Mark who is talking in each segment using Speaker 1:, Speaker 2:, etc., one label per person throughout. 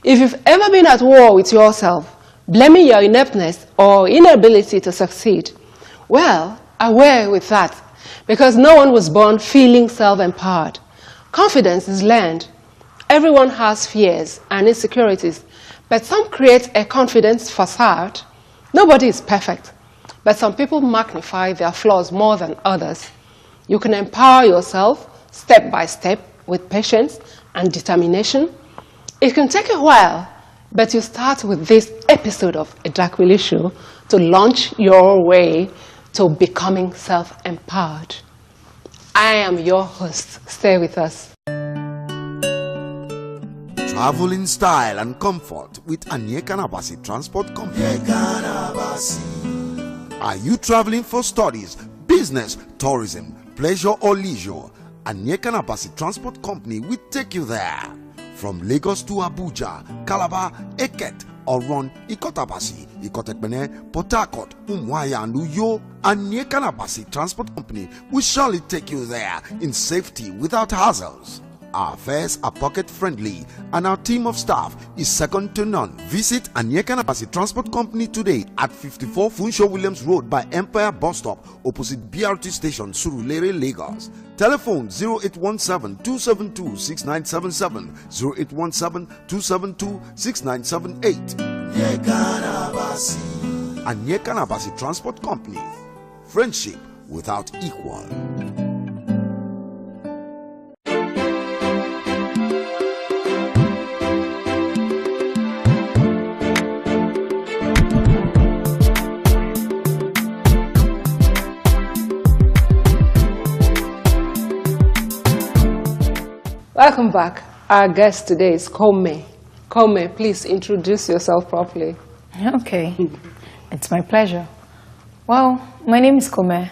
Speaker 1: If you've ever been at war with yourself, blaming your ineptness or inability to succeed, well, aware with that, because no one was born feeling self-empowered. Confidence is learned. Everyone has fears and insecurities, but some create a confidence facade. Nobody is perfect, but some people magnify their flaws more than others. You can empower yourself step by step with patience and determination. It can take a while, but you start with this episode of A Dark Willy Show to launch your way to becoming self-empowered. I am your host. Stay with us.
Speaker 2: Travel in style and comfort with Anyeka Nabasi Transport Company. Are you traveling for studies, business, tourism, pleasure or leisure? Anyeka Nabasi Transport Company will take you there. From Lagos to Abuja, Calabar, Eket, Oron, Ikotabasi, Ikotekbene, Port Harcourt, Umuahia and Uyo, Anyeka Nabasi Transport Company will surely take you there in safety without hassles. Our fares are pocket-friendly and our team of staff is second to none. Visit Anyeka Nabasi Transport Company today at 54 Funsho Williams Road by Empire Bus Stop opposite BRT Station, Surulere, Lagos. Telephone 0817-272-6977, 0817-272-6978. Anyeka Nabasi Transport Company. Friendship without equal.
Speaker 1: Welcome back. Our guest today is Kome. Kome, please introduce yourself properly.
Speaker 3: Okay, it's my pleasure. Well, my name is Kome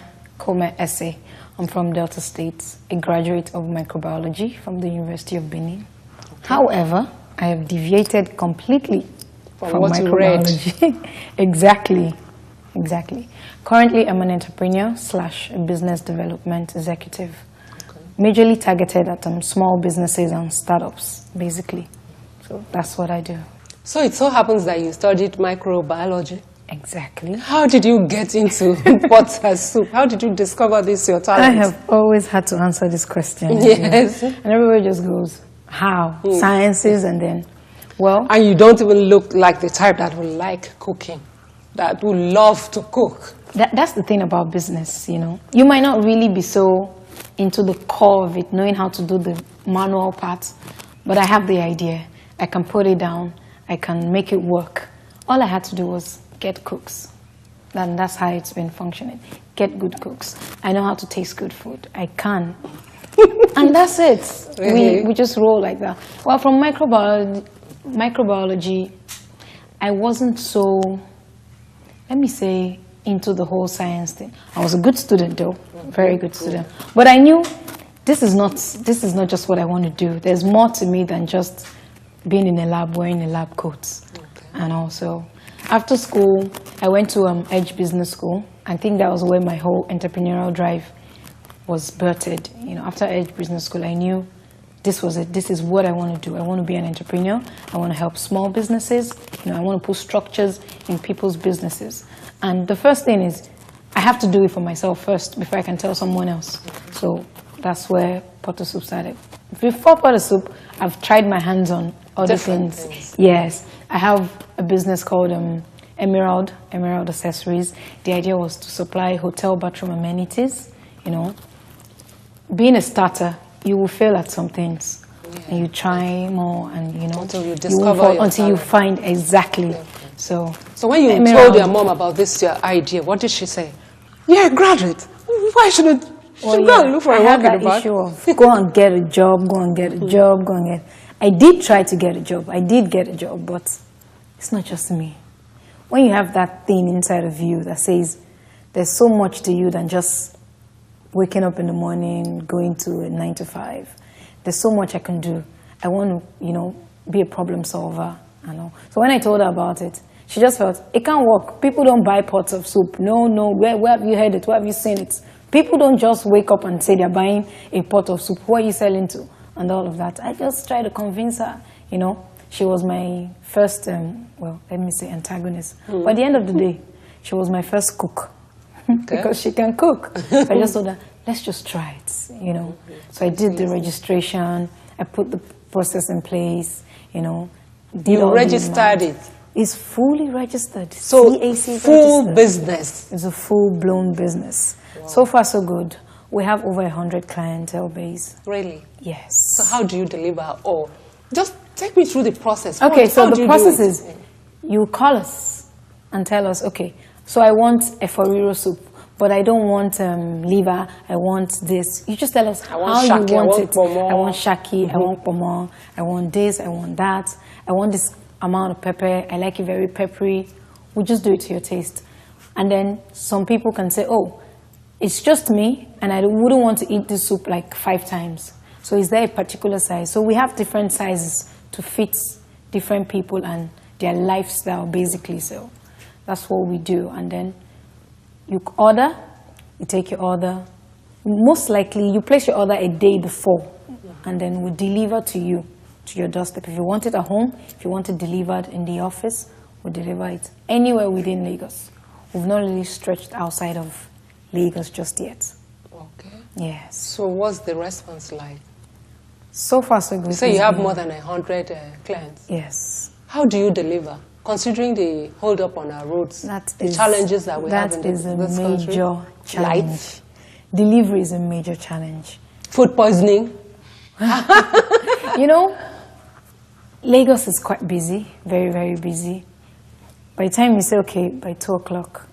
Speaker 3: Esse. I'm from Delta State, a graduate of microbiology from the University of Benin. Okay. However, I have deviated completely from
Speaker 1: what
Speaker 3: microbiology.
Speaker 1: You read.
Speaker 3: Exactly. Currently, I'm an entrepreneur / a business development executive. Majorly targeted at small businesses and startups, basically. So that's what I do.
Speaker 1: So it so happens that you studied microbiology.
Speaker 3: Exactly.
Speaker 1: How did you get into butter soup? How did you discover this, your talent?
Speaker 3: I have always had to answer this question.
Speaker 1: Yes.
Speaker 3: And everybody just goes, how? Sciences and then, well.
Speaker 1: And you don't even look like the type that will like cooking, that will love to cook.
Speaker 3: That's the thing about business, you know. You might not really be so into the core of it, knowing how to do the manual parts, but I have the idea. I can put it down. I can make it work. All I had to do was get cooks. And that's how it's been functioning. Get good cooks. I know how to taste good food. I can. And that's it.
Speaker 1: Really?
Speaker 3: We just roll like that. Well, from microbiology, I wasn't so, let me say, into the whole science thing. I was a good student though, very good student. But I knew this is not just what I want to do. There's more to me than just being in a lab, wearing a lab coat. Okay. And also, after school, I went to Edge Business School. I think that was where my whole entrepreneurial drive was birthed. You know, after Edge Business School, I knew this was it. This is what I want to do. I want to be an entrepreneur. I want to help small businesses. You know, I want to put structures in people's businesses. And the first thing is, I have to do it for myself first before I can tell someone else. So that's where Potter Soup started. Before Potter Soup, I've tried my hands on other things. Yes, I have a business called Emerald Accessories. The idea was to supply hotel bathroom amenities. You know, being a starter, you will fail at some things, and you try more, and you know,
Speaker 1: until you discover
Speaker 3: until you find exactly. Okay. So
Speaker 1: when you told your mom about this your idea, what did she say? You're a graduate. Why shouldn't you go and look for a work in the bar?
Speaker 3: Issue of go and get a job, go and get a job, go and get. I did try to get a job. I did get a job, but it's not just me. When you have that thing inside of you that says there's so much to you than just waking up in the morning, going to a 9 to 5. There's so much I can do. I want to, you know, be a problem solver. I know. So when I told her about it, she just felt, it can't work. People don't buy pots of soup. No. Where have you heard it? Where have you seen it? People don't just wake up and say they're buying a pot of soup. Who are you selling to? And all of that. I just try to convince her, you know, She was my first, well, let me say antagonist. But at the end of the day, she was my first cook. Because she can cook. So I just told her, let's just try it, you know. So I did the registration, I put the process in place, you know.
Speaker 1: You registered it?
Speaker 3: It's fully registered.
Speaker 1: So
Speaker 3: CAC
Speaker 1: full
Speaker 3: registered.
Speaker 1: business?
Speaker 3: It's a full-blown business. Wow. So far, so good. We have over 100 clientele base.
Speaker 1: Really?
Speaker 3: Yes.
Speaker 1: So how do you deliver? Or just take me through the process.
Speaker 3: Okay, so the process is you call us and tell us, okay, so I want a foriro soup, but I don't want liver, I want this. You just tell us how you want it. I want shaki, I want pomo, I want this, I want that, I want this amount of pepper, I like it very peppery. We just do it to your taste. And then some people can say, oh, it's just me, and I wouldn't want to eat this soup like 5 times. So is there a particular size? So we have different sizes to fit different people and their lifestyle, basically. So that's what we do. And then you order, you take your order. Most likely, you place your order a day before, and then we deliver to you, to your doorstep. If you want it at home, if you want it delivered in the office, we deliver it anywhere within Lagos. We've not really stretched outside of Lagos just yet.
Speaker 1: Okay.
Speaker 3: Yes.
Speaker 1: So what's the response like?
Speaker 3: So far, so good.
Speaker 1: You say you have more than 100 clients.
Speaker 3: Yes.
Speaker 1: How do you deliver, considering the hold up on our roads, the challenges that we have in this country?
Speaker 3: That is a major challenge.
Speaker 1: Light.
Speaker 3: Delivery is a major challenge.
Speaker 1: Food poisoning.
Speaker 3: You know, Lagos is quite busy, very, very busy. By the time you say, okay, by 2 o'clock,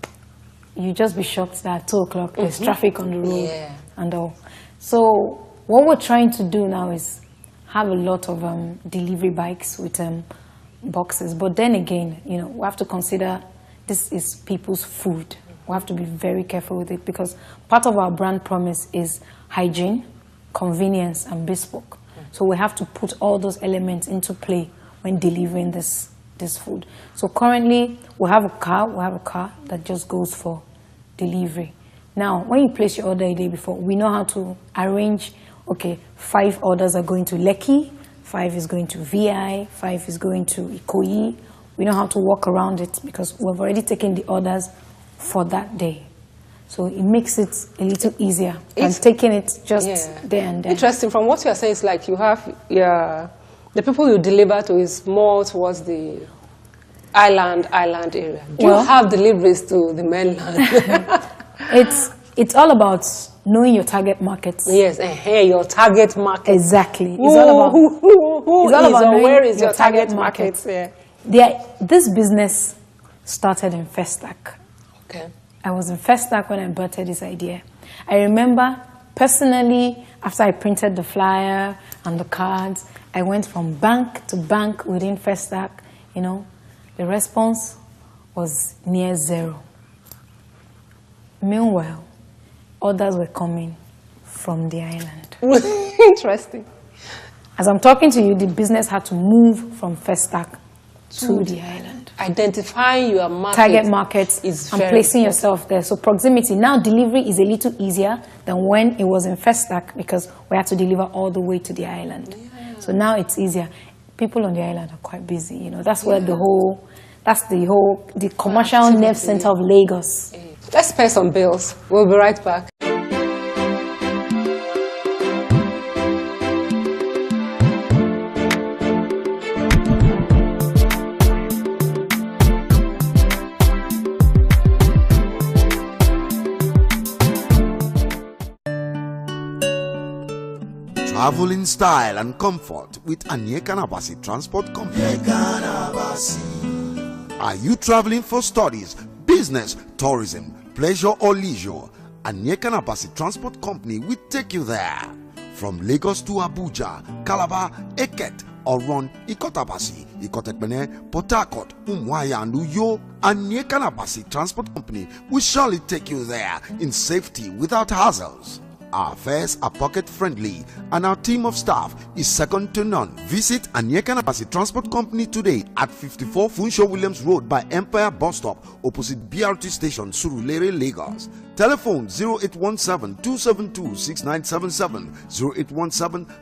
Speaker 3: you just be shocked that at 2 o'clock there's traffic on the road and all. So what we're trying to do now is have a lot of delivery bikes with boxes. But then again, you know, we have to consider this is people's food. We have to be very careful with it because part of our brand promise is hygiene, convenience, and bespoke. So we have to put all those elements into play when delivering this food. So currently, we have a car that just goes for delivery. Now, when you place your order a day before, we know how to arrange, okay, 5 orders are going to Lekki, 5 is going to VI, 5 is going to Ikoyi. We know how to walk around it because we've already taken the orders for that day. So it makes it a little easier than taking it just there and there. Interesting.
Speaker 1: From what you are saying, it's like you have the people you deliver to is more towards the island area. Do you have deliveries to the mainland?
Speaker 3: It's all about knowing your target markets.
Speaker 1: Yes, your target market.
Speaker 3: Exactly. It's all about
Speaker 1: where is your target market?
Speaker 3: This business started in Festac.
Speaker 1: Okay.
Speaker 3: I was in Festac when I birthed this idea. I remember personally, after I printed the flyer and the cards, I went from bank to bank within Festac. You know, the response was near 0. Meanwhile, orders were coming from the island.
Speaker 1: Interesting.
Speaker 3: As I'm talking to you, the business had to move from Festac to the island.
Speaker 1: Identifying your market,
Speaker 3: target markets, and placing yourself there. So proximity. Now delivery is a little easier than when it was in Festac because we had to deliver all the way to the island. Yeah. So now it's easier. People on the island are quite busy. You know, that's where the commercial nerve center of Lagos.
Speaker 1: Let's pay some bills. We'll be right back.
Speaker 2: Travel in style and comfort with Anyekana Basi Transport Company. Are you traveling for studies, business, tourism, pleasure or leisure? Anyekana Basi Transport Company will take you there. From Lagos to Abuja, Calabar, Eket, Oron, Ikotabasi, Ikotekpene, Port Harcourt, Umuahia and Uyo, Anyekana Basi Transport Company will surely take you there in safety without hassles. Our fares are pocket-friendly and our team of staff is second to none. Visit Anyekana Basi Transport Company today at 54 Funsho Williams Road by Empire Bus Stop opposite BRT Station, Surulere, Lagos. Telephone 0817-272-6977,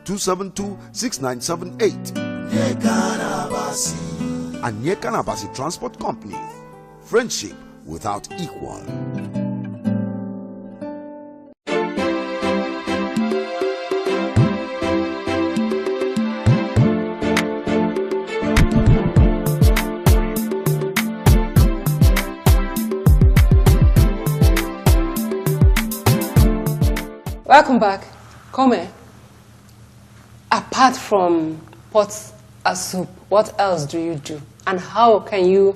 Speaker 2: 0817-272-6978. Abasi. Anyeka na Abasi Transport Company. Friendship without equal.
Speaker 1: Welcome back. Come. Apart from pots and soup, what else do you do? And how can you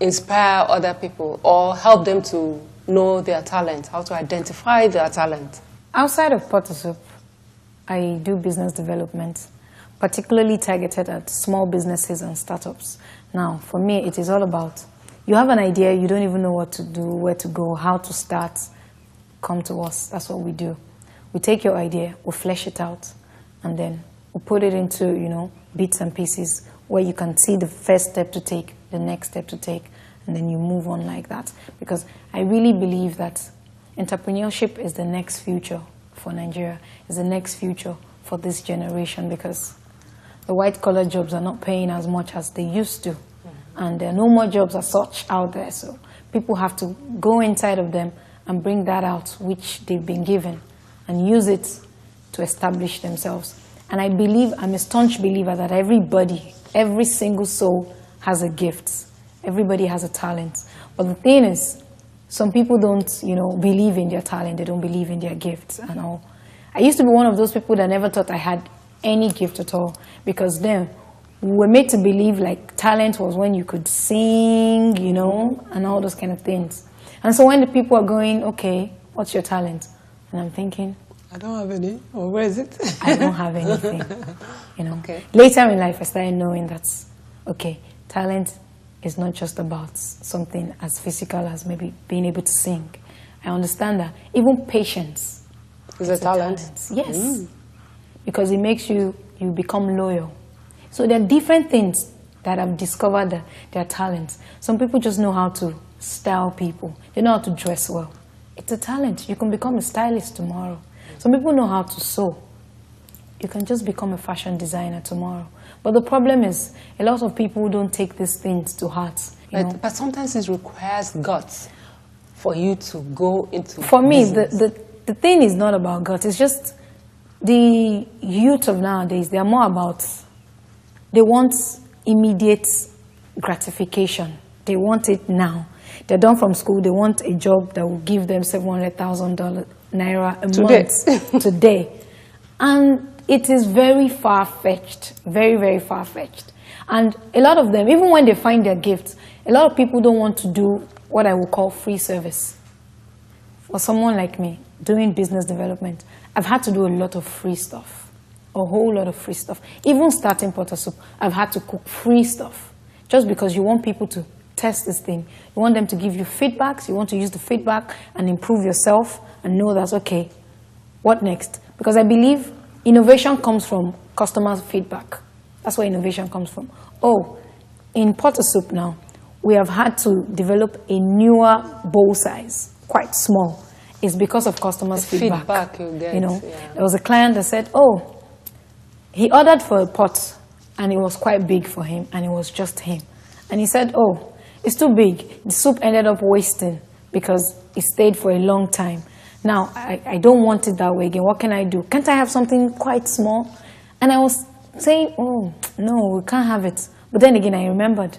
Speaker 1: inspire other people or help them to know their talent, how to identify their talent?
Speaker 3: Outside of pot and soup, I do business development, particularly targeted at small businesses and startups. Now, for me, it is all about, you have an idea, you don't even know what to do, where to go, how to start. Come to us. That's what we do. We take your idea, we flesh it out, and then we put it into, bits and pieces where you can see the first step to take, the next step to take, and then you move on like that. Because I really believe that entrepreneurship is the next future for Nigeria, is the next future for this generation, because the white-collar jobs are not paying as much as they used to, and there are no more jobs as such out there, so people have to go inside of them and bring that out, which they've been given, and use it to establish themselves. And I believe, I'm a staunch believer that everybody, every single soul has a gift. Everybody has a talent. But the thing is, some people don't, believe in their talent. They don't believe in their gifts and all. I used to be one of those people that never thought I had any gift at all, because then we were made to believe like talent was when you could sing, and all those kind of things. And so when the people are going, okay, what's your talent? And I'm thinking,
Speaker 1: I don't have any. Or where is it?
Speaker 3: I don't have anything.
Speaker 1: Okay.
Speaker 3: Later in life, I started knowing that, okay, talent is not just about something as physical as maybe being able to sing. I understand that. Even patience
Speaker 1: is a talent.
Speaker 3: Yes. Because it makes you become loyal. So there are different things that I've discovered that they are talents. Some people just know how to style people. They know how to dress well. It's a talent. You can become a stylist tomorrow. Some people know how to sew. You can just become a fashion designer tomorrow. But the problem is, a lot of people don't take these things to heart.
Speaker 1: But sometimes it requires guts for you to go into
Speaker 3: For me,
Speaker 1: business.
Speaker 3: the thing is not about guts. It's just the youth of nowadays, they are more about, they want immediate gratification. They want it now. They're done from school. They want a job that will give them $700,000 naira a month today. And it is very far-fetched, very, very far-fetched. And a lot of them, even when they find their gifts, a lot of people don't want to do what I would call free service. For someone like me, doing business development, I've had to do a lot of free stuff, a whole lot of free stuff. Even starting Pot and Soup, I've had to cook free stuff, just because you want people to test this thing. You want them to give you feedbacks. You want to use the feedback and improve yourself and know that's okay. What next? Because I believe innovation comes from customer feedback. That's where innovation comes from. Oh, in Pot and Soup now, we have had to develop a newer bowl size, quite small. It's because of customers' feedback.
Speaker 1: You get,
Speaker 3: There was a client that said, oh, he ordered for a pot and it was quite big for him and it was just him. And he said, oh, it's too big. The soup ended up wasting because it stayed for a long time. Now, I don't want it that way again. What can I do? Can't I have something quite small? And I was saying, oh, no, we can't have it. But then again, I remembered,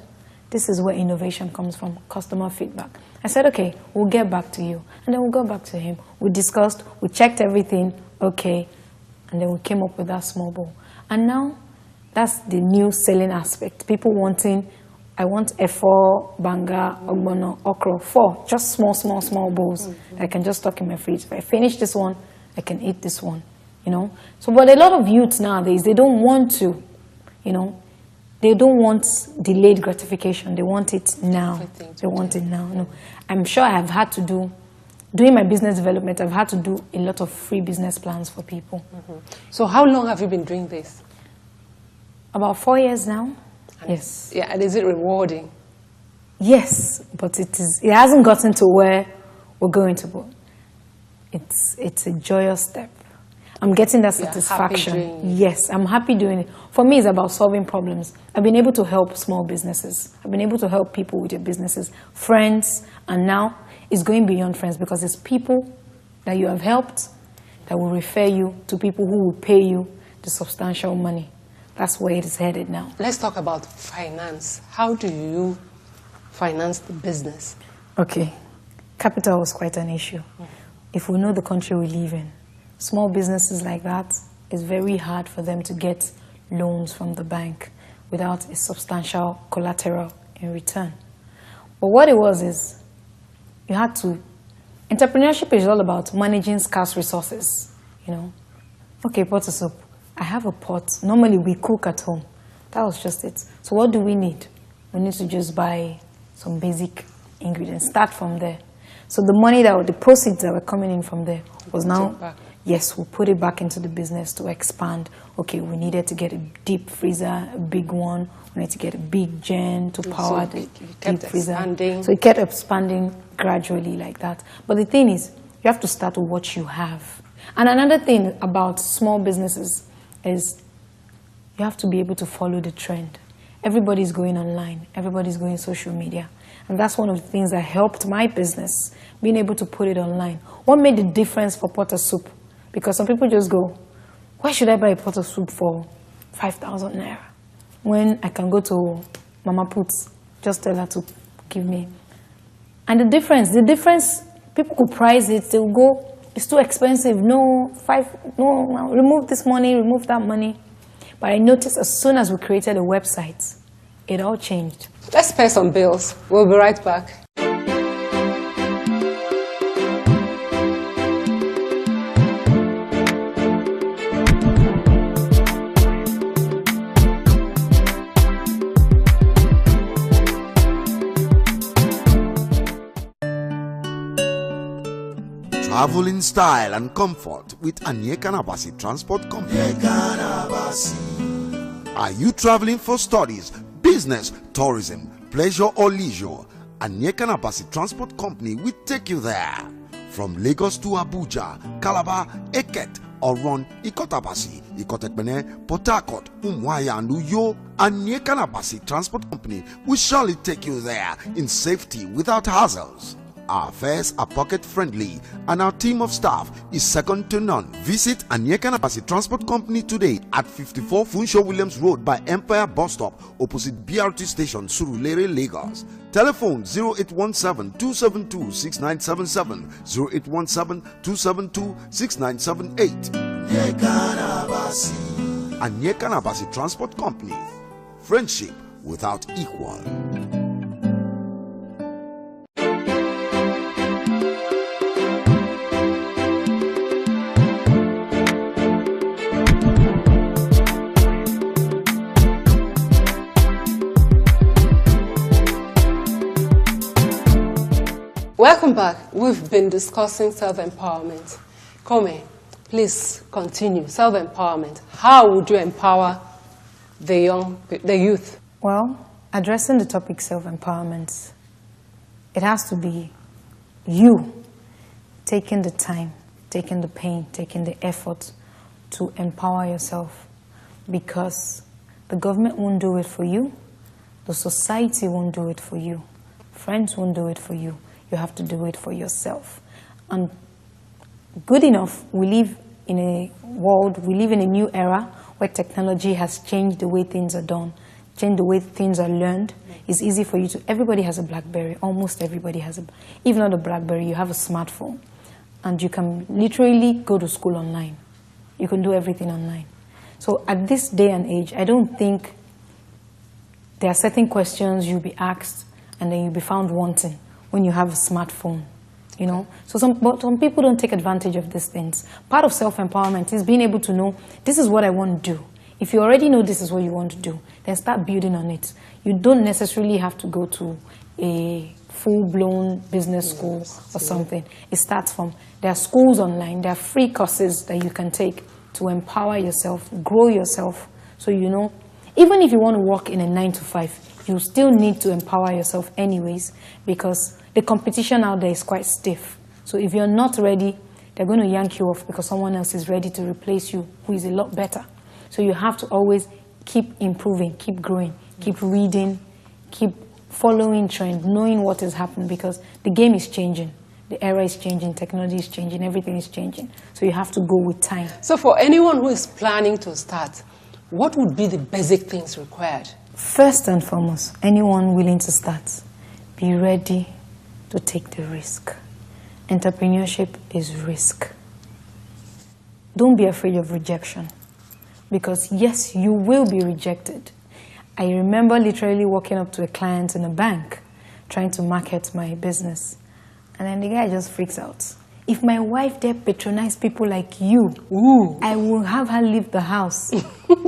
Speaker 3: this is where innovation comes from, customer feedback. I said, okay, we'll get back to you. And then we'll go back to him. We discussed, we checked everything, okay. And then we came up with that small bowl. And now, that's the new selling aspect. People wanting, I want Efo, Banga, Ogbono, Okra, 4, just small bowls that I can just stock in my fridge. If I finish this one, I can eat this one, So, but a lot of youths nowadays, they don't want to, they don't want delayed gratification. They want it now. They want it now. No, I'm sure I've had to doing my business development, I've had to do a lot of free business plans for people.
Speaker 1: So how long have you been doing this?
Speaker 3: About 4 years now. Yes.
Speaker 1: Yeah, and is it rewarding?
Speaker 3: Yes, but it hasn't gotten to where we're going to go. It's a joyous step. I'm getting that
Speaker 1: You're happy
Speaker 3: satisfaction.
Speaker 1: doing it.
Speaker 3: Yes, I'm happy doing it. For me, it's about solving problems. I've been able to help small businesses. I've been able to help people with their businesses, friends, and now it's going beyond friends because it's people that you have helped that will refer you to people who will pay you the substantial money. That's where it is headed now.
Speaker 1: Let's talk about finance. How do you finance the business?
Speaker 3: Okay, capital was quite an issue. If we know the country we live in, small businesses like that, it's very hard for them to get loans from the bank without a substantial collateral in return. But what it was is, you had to, entrepreneurship is all about managing scarce resources, you know. Okay, pot of soap. I have a pot. Normally we cook at home. That was just it. So what do we need? We need to just buy some basic ingredients. Start from there. So the money the proceeds that were coming in from there was now, yes, we'll put it back into the business to expand. Okay, we needed to get a deep freezer, a big one. We need to get a big gen to power the deep freezer.
Speaker 1: Expanding.
Speaker 3: So it kept expanding gradually like that. But the thing is, you have to start with what you have. And another thing about small businesses is you have to be able to follow the trend. Everybody's going online. Everybody's going social media. And that's one of the things that helped my business, being able to put it online. What made the difference for pot of soup? Because some people just go, why should I buy a pot of soup for 5,000 naira? When I can go to Mama Puts, just tell her to give me. And the difference, people could price it, they will go, it's too expensive, no, remove this money, remove that money. But I noticed as soon as we created a website, it all changed.
Speaker 1: Let's pay some bills. We'll be right back.
Speaker 2: Travel in style and comfort with Anyekana Bassey Transport Company. Are you traveling for studies, business, tourism, pleasure or leisure? Anyekana Bassey Transport Company will take you there. From Lagos to Abuja, Calabar, Eket, Oron, Ikotabasi, Ikotekpene, Port Harcourt, Umuahia and Uyo, Anyekana Bassey Transport Company will surely take you there in safety without hassles. Our fares are pocket friendly and our team of staff is second to none. Visit Anyekana Bassey Transport Company today at 54 Funsho Williams Road by Empire Bus Stop opposite BRT Station, Surulere, Lagos. Telephone 0817-272-6977, 0817-272-6978. Anyekana Bassey Transport Company. Friendship without equal.
Speaker 1: Welcome back. We've been discussing self-empowerment. Kome, please continue. Self-empowerment. How would you empower the youth?
Speaker 3: Well, addressing the topic self-empowerment, it has to be you taking the time, taking the pain, taking the effort to empower yourself, because the government won't do it for you, the society won't do it for you, friends won't do it for you. You have to do it for yourself. And good enough, we live in a world, we live in a new era where technology has changed the way things are done, changed the way things are learned. It's easy for you to, everybody has a BlackBerry, almost everybody has a, even not a BlackBerry, you have a smartphone. And you can literally go to school online. You can do everything online. So at this day and age, I don't think there are certain questions you'll be asked and then you'll be found wanting when you have a smartphone, you know. So some people don't take advantage of these things. Part of self-empowerment is being able to know, this is what I want to do. If you already know this is what you want to do, then start building on it. You don't necessarily have to go to a full-blown business school or something. It starts from, there are schools online, there are free courses that you can take to empower yourself, grow yourself, so you know, even if you want to work in a 9-to-5, you still need to empower yourself anyways, because the competition out there is quite stiff. So if you're not ready, they're going to yank you off because someone else is ready to replace you who is a lot better. So you have to always keep improving, keep growing, keep reading, keep following trend, knowing what is happening, because the game is changing. The era is changing, technology is changing, everything is changing. So you have to go with time.
Speaker 1: So for anyone who is planning to start, what would be the basic things required?
Speaker 3: First and foremost, anyone willing to start, be ready to take the risk. Entrepreneurship is risk. Don't be afraid of rejection, because yes, you will be rejected. I remember literally walking up to a client in a bank trying to market my business, and then the guy just freaks out. If my wife dare patronize people like you,
Speaker 1: Ooh.
Speaker 3: I will have her leave the house.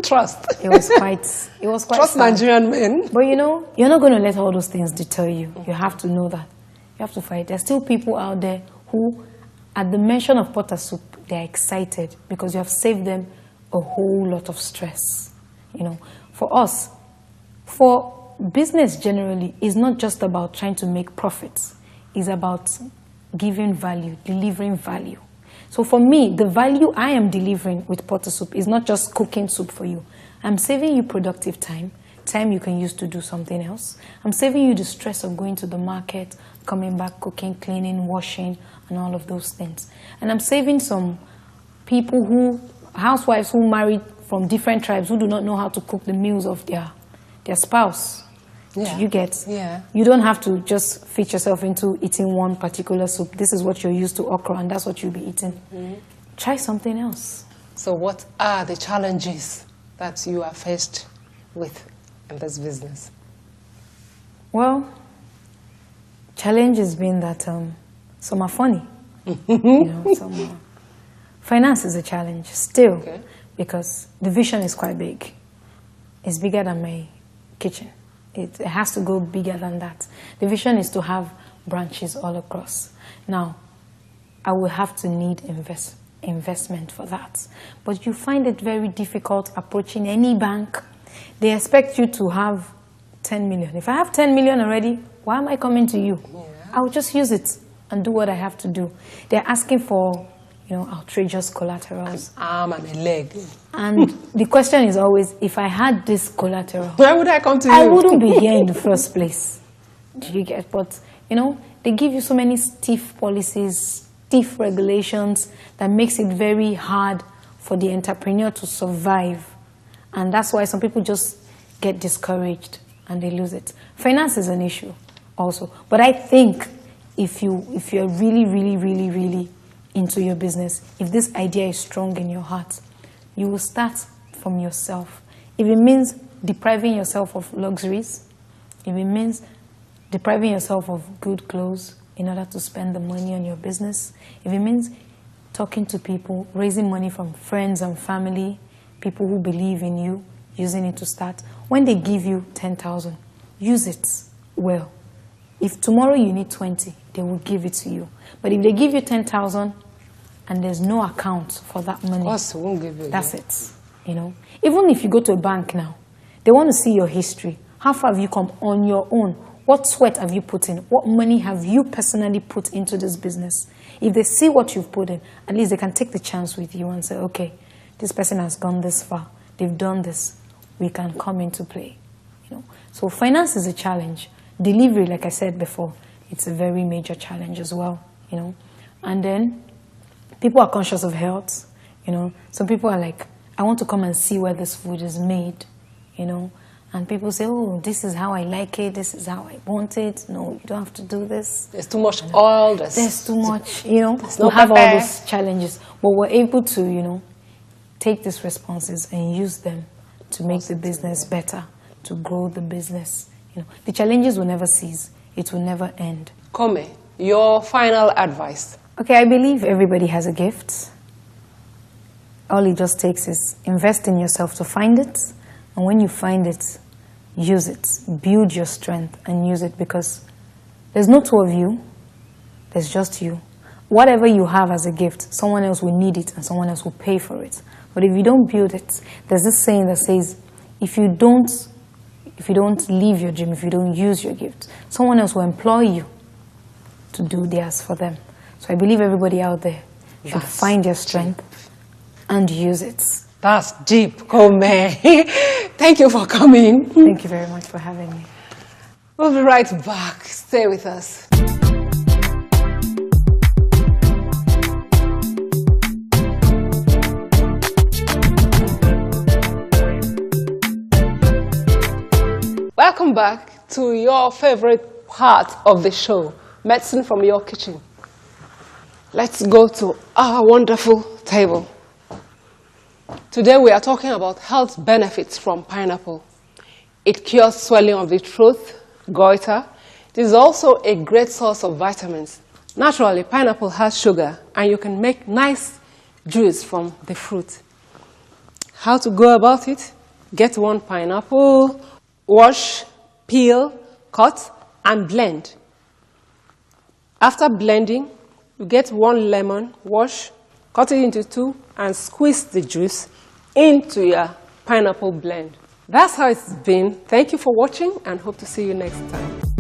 Speaker 1: Trust.
Speaker 3: It was quite
Speaker 1: Trust
Speaker 3: sad.
Speaker 1: Nigerian men.
Speaker 3: But you know, you're not going to let all those things deter you. You have to know that. You have to fight. There's still people out there who, at the mention of Potter Soup, they're excited because you have saved them a whole lot of stress. You know, for us, for business generally, is not just about trying to make profits. It's about giving value, delivering value. So for me, the value I am delivering with Potter Soup is not just cooking soup for you. I'm saving you productive time you can use to do something else. I'm saving you the stress of going to the market, coming back, cooking, cleaning, washing, and all of those things. And I'm saving some people housewives who married from different tribes who do not know how to cook the meals of their spouse.
Speaker 1: Yeah.
Speaker 3: You get?
Speaker 1: Yeah.
Speaker 3: You don't have to just fit yourself into eating one particular soup. This is what you're used to, okra, and that's what you'll be eating. Mm-hmm. Try something else.
Speaker 1: So what are the challenges that you are faced with in this business?
Speaker 3: Well, challenge has been that some are funny. Finance is a challenge still, okay, because the vision is quite big. It's bigger than my kitchen. It has to go bigger than that. The vision is to have branches all across. Now, I will have to need investment for that. But you find it very difficult approaching any bank. They expect you to have 10 million. If I have 10 million already, why am I coming to you? Yeah. I'll just use it and do what I have to do. They're asking for, outrageous collaterals.
Speaker 1: An arm and a leg.
Speaker 3: And the question is always, if I had this collateral,
Speaker 1: where would I come to you?
Speaker 3: I wouldn't be here in the first place. Do you get? But, they give you so many stiff policies, stiff regulations that makes it very hard for the entrepreneur to survive. And that's why some people just get discouraged and they lose it. Finance is an issue also. But I think if you're really, really, really, really into your business, if this idea is strong in your heart, you will start from yourself. If it means depriving yourself of luxuries, if it means depriving yourself of good clothes in order to spend the money on your business, if it means talking to people, raising money from friends and family, people who believe in you, using it to start, when they give you 10,000, use it well. If tomorrow you need 20, they will give it to you. But if they give you 10,000 and there's no account for that money,
Speaker 1: won't give you,
Speaker 3: that's it. Even if you go to a bank now, they want to see your history. How far have you come on your own? What sweat have you put in? What money have you personally put into this business? If they see what you've put in, at least they can take the chance with you and say, okay, this person has gone this far. They've done this. We can come into play. So finance is a challenge. Delivery, like I said before, it's a very major challenge as well. And then people are conscious of health. Some people are like, I want to come and see where this food is made. And people say, oh, this is how I like it. This is how I want it. No, you don't have to do this.
Speaker 1: There's too much oil.
Speaker 3: There's too much, we have all those challenges. But we're able to, take these responses and use them to make the business better, to grow the business. The challenges will never cease. It will never end.
Speaker 1: Kome, your final advice.
Speaker 3: Okay, I believe everybody has a gift. All it just takes is invest in yourself to find it. And when you find it, use it. Build your strength and use it, because there's no two of you. There's just you. Whatever you have as a gift, someone else will need it and someone else will pay for it. But if you don't build it, there's this saying that says, if you don't live your dream, if you don't use your gift, someone else will employ you to do theirs for them. So I believe everybody out there should find their strength and use it.
Speaker 1: That's deep, Kome. Thank you for coming.
Speaker 3: Thank you very much for having me.
Speaker 1: We'll be right back. Stay with us. Welcome back to your favorite part of the show, Medicine from Your Kitchen. Let's go to our wonderful table. Today we are talking about health benefits from pineapple. It cures swelling of the throat, goiter. It is also a great source of vitamins. Naturally, pineapple has sugar, and you can make nice juice from the fruit. How to go about it? Get one pineapple, wash, peel, cut, and blend. After blending, you get one lemon, wash, cut it into two, and squeeze the juice into your pineapple blend. That's how it's been. Thank you for watching, and hope to see you next time.